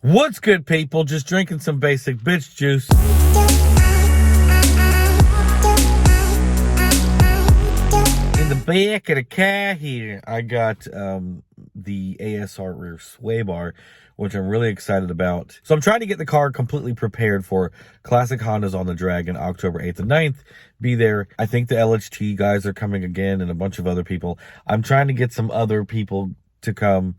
What's good, people? Just drinking some basic bitch juice. In the back of the car here, I got the ASR rear sway bar, which I'm really excited about. So I'm trying to get the car completely prepared for Classic Hondas on the Dragon, October 8th and 9th. Be there. I think the LHT guys are coming again and a bunch of other people. I'm trying to get some other people to come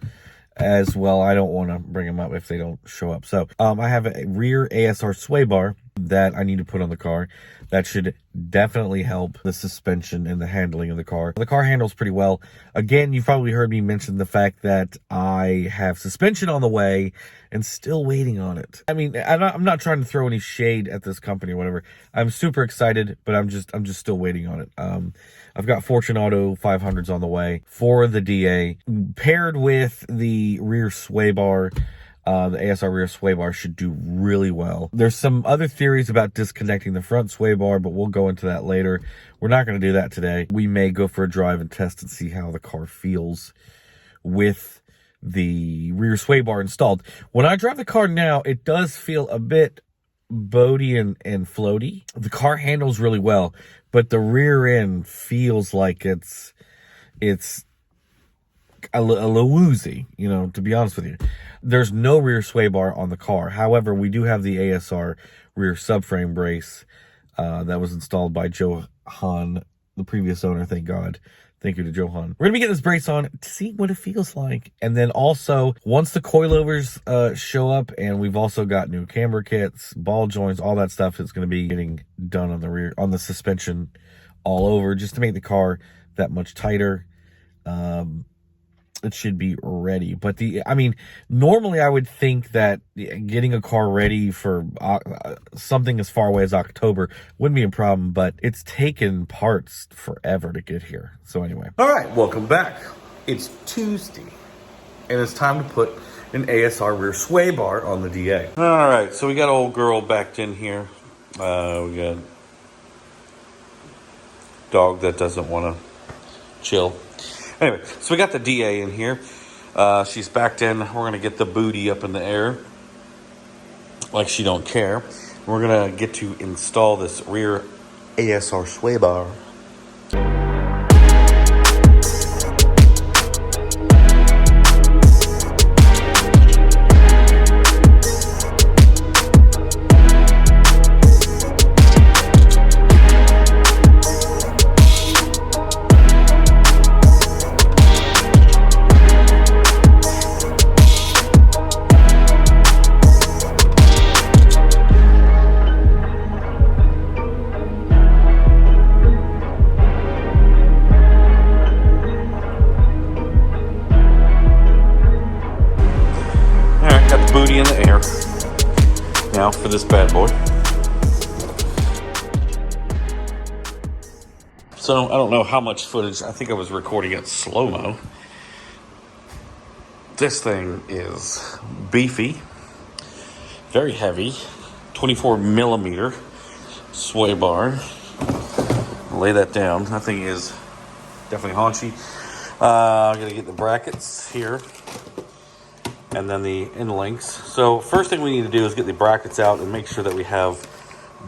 as well. I don't want to bring them up if they don't show up. So I have a rear ASR sway bar that I need to put on the car. That should definitely help the suspension and the handling of the car. The car handles pretty well. Again, you've probably heard me mention the fact that I have suspension on the way and still waiting on it. I mean, I'm not trying to throw any shade at this company or whatever. I'm super excited, but I'm just still waiting on it. I've got Fortune Auto 500s on the way for the DA, paired with the rear sway bar. The ASR rear sway bar should do really well. There's some other theories about disconnecting the front sway bar, but we'll go into that later. We're not going to do that today. We may go for a drive and test and see how the car feels with the rear sway bar installed. When I drive the car now, it does feel a bit boaty and floaty. The car handles really well, but the rear end feels like it's a little woozy, you know, to be honest with you. There's no rear sway bar on the car. However, we do have the ASR rear subframe brace that was installed by Johan, the previous owner, thank God. Thank you to Johan. We're going to be getting this brace on to see what it feels like. And then also, once the coilovers show up, and we've also got new camber kits, ball joints, all that stuff is going to be getting done on the rear, on the suspension all over, just to make the car that much tighter. It should be ready. But normally I would think that getting a car ready for something as far away as October wouldn't be a problem, but it's taken parts forever to get here. So anyway. All right, welcome back. It's Tuesday, and it's time to put an ASR rear sway bar on the DA. All right, so we got old girl backed in here. We got dog that doesn't want to chill. Anyway, so we got the DA in here. She's backed in. We're going to get the booty up in the air like she don't care. We're going to get to install this rear ASR sway bar. Booty in the air. Now for this bad boy. So I don't know how much footage. I think I was recording at slow-mo. This thing is beefy, very heavy, 24 millimeter sway bar. Lay that down. That thing is definitely haunchy. I'm gonna get the brackets here. And then the end links. So first thing we need to do is get the brackets out and make sure that we have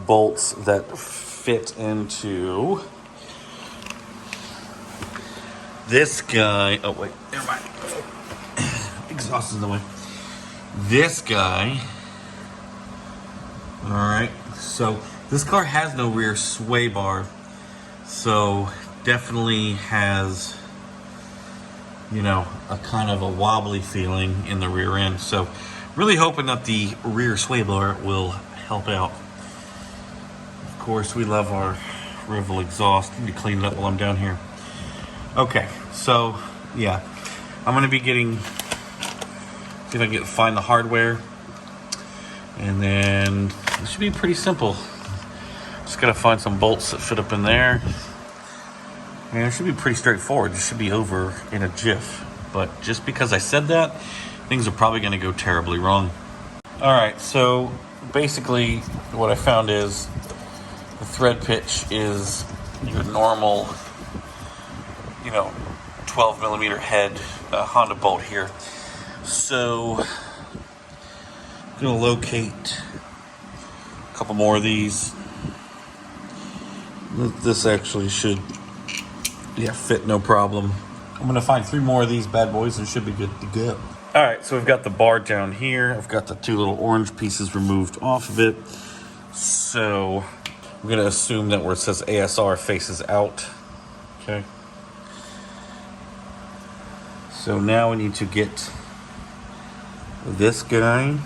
bolts that fit into this guy. Oh wait, never mind. Exhaust is in the way. This guy. All right. So this car has no rear sway bar, so definitely has, you know, a kind of a wobbly feeling in the rear end. So really hoping that the rear sway bar will help out. Of course, we love our Rival exhaust. Need to clean it up while I'm down here. Okay, so yeah, I'm gonna be getting, see if I can find the hardware, and then it should be pretty simple. Just gotta find some bolts that fit up in there. And it should be pretty straightforward. It should be over in a jiff. But just because I said that, things are probably going to go terribly wrong. All right, so basically what I found is the thread pitch is your normal, 12 millimeter head Honda bolt here. So Gonna locate a couple more of these. This actually should, fit no problem. I'm gonna find 3 more of these bad boys and should be good to go. All right, so we've got the bar down here. I've got the 2 little orange pieces removed off of it. So I'm gonna assume that where it says ASR faces out. Okay. So now we need to get this guy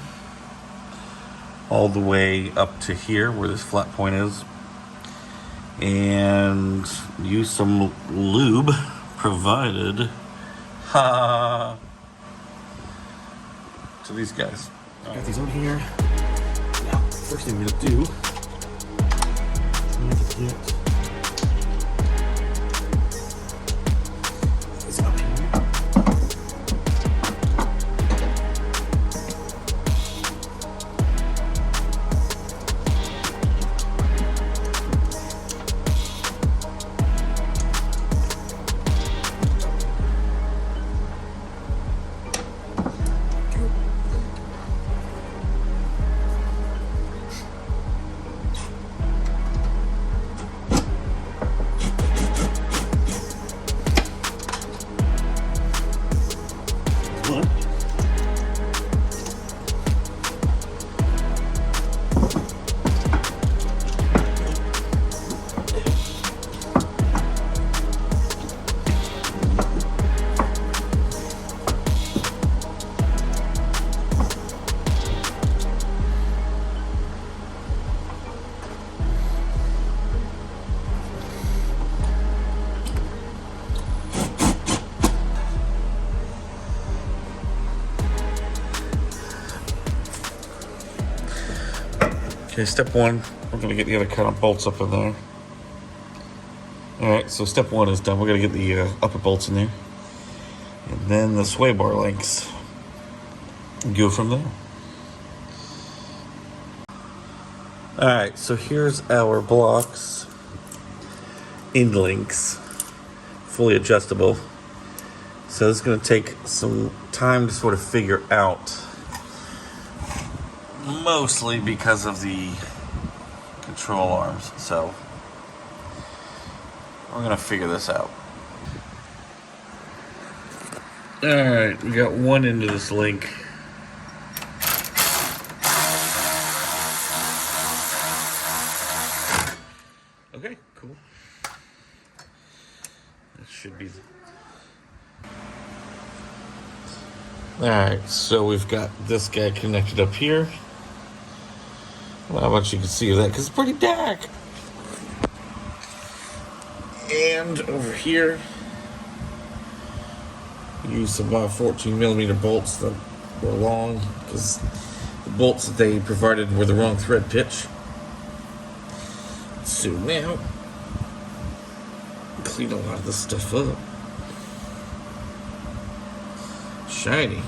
all the way up to here where this flat point is, and use some lube provided to these guys. Got these on here. Now, first thing we're gonna do is get these up here. Okay, step 1, we're gonna get the other kind of bolts up in there. All right, so step 1 is done. We're gonna get the upper bolts in there. And then the sway bar links. Go from there. All right, so here's our blocks. End links. Fully adjustable. So this is gonna take some time to sort of figure out. Mostly because of the control arms, so we're gonna figure this out. All right, we got one end of this link. Okay, cool. That should be. All right, so we've got this guy connected up here. I don't know how much you can see of that because it's pretty dark. And over here, use some 14mm bolts that were long because the bolts that they provided were the wrong thread pitch. So now, clean a lot of this stuff up. Shiny.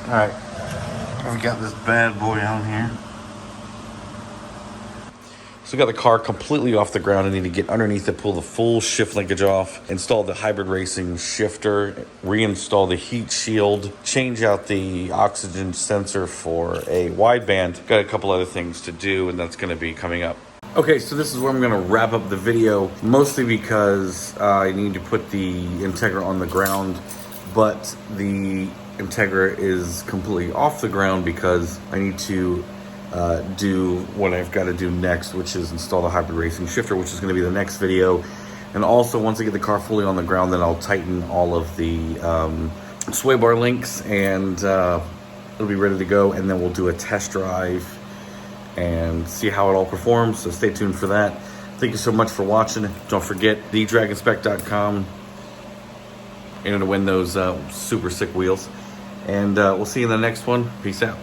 Alright, we got this bad boy on here. So we got the car completely off the ground. I need to get underneath it, pull the full shift linkage off, install the hybrid racing shifter, reinstall the heat shield, change out the oxygen sensor for a wideband. Got a couple other things to do, and that's going to be coming up. Okay, so this is where I'm going to wrap up the video, mostly because I need to put the Integra on the ground, but the Integra is completely off the ground because I need to do what I've got to do next, which is install the hybrid racing shifter, which is going to be the next video. And also, once I get the car fully on the ground, then I'll tighten all of the sway bar links, and it'll be ready to go. And then we'll do a test drive and see how it all performs. So stay tuned for that. Thank you so much for watching. Don't forget thedragonspec.com to win those super sick wheels. And we'll see you in the next one. Peace out.